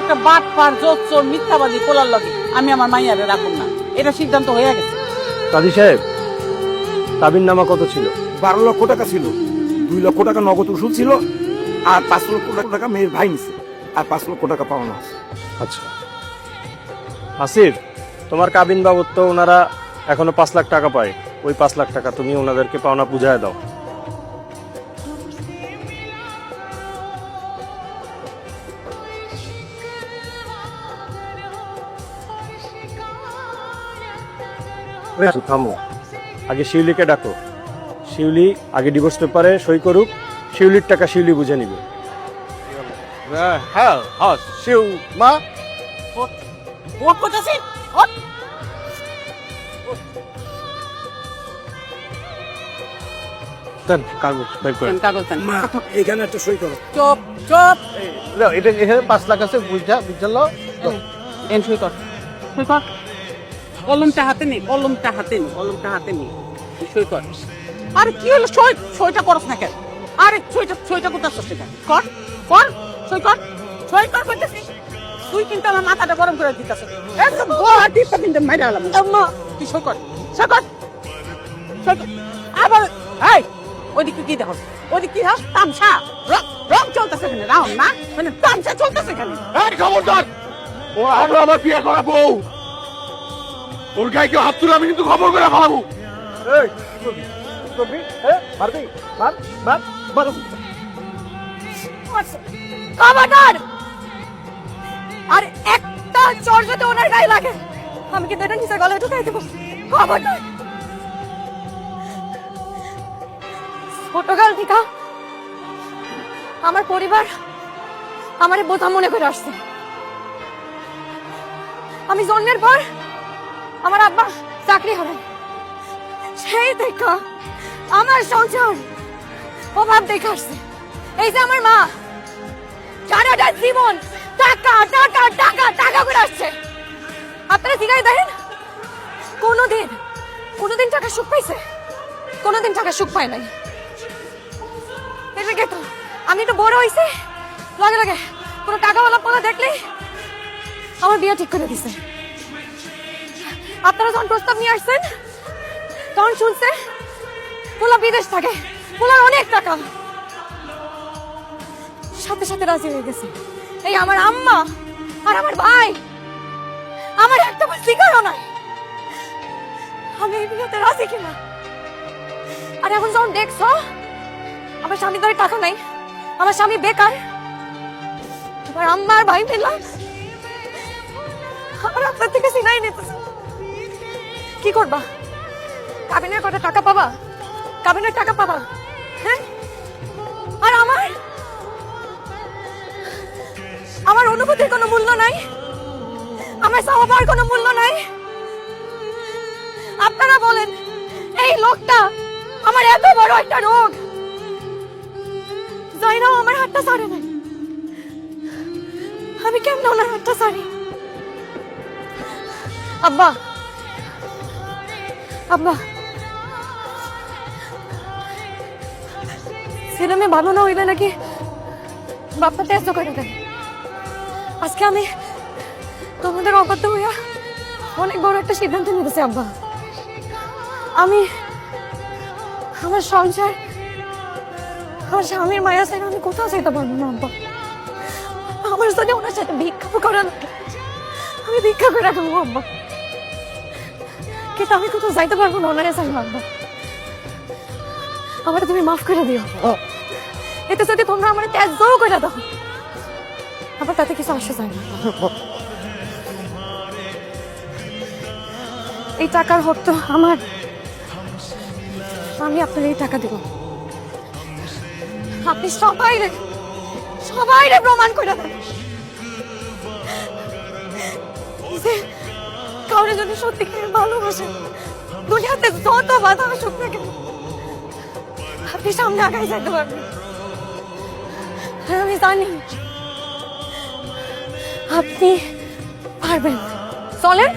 একটা বাটপার জোচ্চোর মিথ্যাবাদী পোলার লগে আমি আমার মাইয়ারে রাখুন না, এটা সিদ্ধান্ত হয়ে গেছে। কাজী সাহেব, কাবিন নামা কত ছিল? 12 লক্ষ টাকা ছিল, 2 লক্ষ টাকা নগদ উসুল ছিল, আর 5 লক্ষ টাকা মেয়ের ভাই নিছে, আর 5 লক্ষ টাকা পাওনা আছে। আচ্ছা আসিফ, তোমার কাবিন বাবদ তো ওনারা এখনো 5 লাখ টাকা পায়। ওই 5 লাখ টাকা তুমি ওনাদেরকে পাওনা বুঝায় দাও। থামো, আগে শিউলিকে ডাকো। শিউলি আগে ডিভোর্স পেপারে সই করুক, শিউলির টাকা শিউলি বুঝে নিবে। হ্যাঁ হ্যাঁ শিউ মা ওট করতেছি, ওট। দেন কাগজ বের করে কাগজ দেন। মা এখানে একটা সই করো। চুপ চুপ, দাও, এটা এখানে 5 লাখ আছে, বুঝলো। এন সই কর, সই কর। কলমটা হাতে নে, কলমটা হাতে নে, কলমটা হাতে নে, সই কর। আরে কি হলো, সইটা করছ না কেন? আরে সইটা করতেছস কেন? কর কর, সই কর, সই কর করতেছিস। তুই কিন্তু আমার মাথাটা গরম করে দিতেছস। একদম গোয়া টিপটা কিন্তু মাইরা আলাম। আম্মা তুই সই কর, সই কর, সই কর। আবার এই ওইদিকে কি দেখো, ওইদিকে কি দেখো? তামসা, রং চলতেছে এখানে, রাউন্ড না মানে তামসা চলতেছে এখানে। এই খবরদার, ও আর আমার বিয়ে করা বউ, ওর গায়ে কেউ হাত তুলে আমি কিন্তু খবর করে ফেলাবো। এই কি করবি? মারবি? মার মার মার। খবরদার! আর একটা চড় যদি ওনার গায়ে লাগে, আমি কিন্তু এটা নিচে গলায় ঢুকাই দেবো। খবরদার! ছোটকাল থেকে আমার পরিবার আমারে বোঝা মনে করে আসছে। আমি জন্মের পর আমার আব্বা চাকরি হারায়, সেই দেখা আমার সংসার অভাব দেখে আসছে। এই যে আমার মা সারাটা জীবন টাকা টাকা টাকা টাকা করে আসছে। আপনারা জিগাই দেখেন, কোনোদিন টাকা সুখ পাইছে? কোনোদিন টাকা সুখ পায় নাই। এদিকে তো আমি একটু বড় হয়েছি, লাগে লাগে কোনো টাকাওয়ালা পোলা দেখলে আমার বিয়ে ঠিক করে দিছে। আপনারা যখন প্রস্তাব নিয়ে আসছেন তখন শুনছে পোলা বিদেশ থাকে, পোলার অনেক টাকা, সাথে সাথে রাজি হয়ে গেছে। এই আমার আম্মা আর আমার ভাই আমার একটা শিকারও নাই আমি এই বিয়েতে রাজি কিনা। আর এখন যখন দেখছো আমার স্বামী ধরে টাকা নাই, আমার স্বামী বেকার, আমার আম্মা আর ভাই মিলা আমার আপনার থেকে সিনাই নিতেছে। কি করবা? কাবিনের কটা টাকা পাবা? কাবিনের টাকা পাবা? হ্যাঁ, আর আমার অনুভূতির কোনো মূল্য নাই, আমার স্বভাবের কোনো মূল্য নাই। আপনারা বলেন এই লোকটা আমার এত বড় একটা রোগ, যাইরাও আমার হাতটা ছাড়ে নাই, আমি কেমন ওনার হাতটা ছাড়ি? আব্বা আব্বা, ছেলে মেয়ে ভালো না হইলে নাকি বাপটা তেজ করে দেয়। আজকে আমি তোমাদের অবাধ্য হইয়া অনেক বড় একটা সিদ্ধান্ত নিতেছি আব্বা। আমি আমার সংসার, আমার স্বামীর মায়া চাই আমি কোথাও যেতে পারবো না আব্বা। আমার যদি ওনার সাথে ভিক্ষা করা লাগে আমি ভিক্ষা করে খাবো আব্বা, কিন্তু আমি কোথাও যাইতে পারবো না ওনারে চাই আব্বা। আমার তুমি মাফ করে দিও। এতে যদি তোমরা আমার ত্যাগ করে দাও আবার তাতে কিছু আসে যায় না। এই টাকার হক তো আমার, আমি আপনার এই টাকা দেব। আপনি সবাই প্রমাণ করে দেন যে কাউরে যদি সত্যি করে ভালোবাসে দুনিয়াতে যত বাধা আসুক না কেন আপনি সামনে আগাই যেতে পারবেন। আমি জানি আপনি পারবেন। চলেন।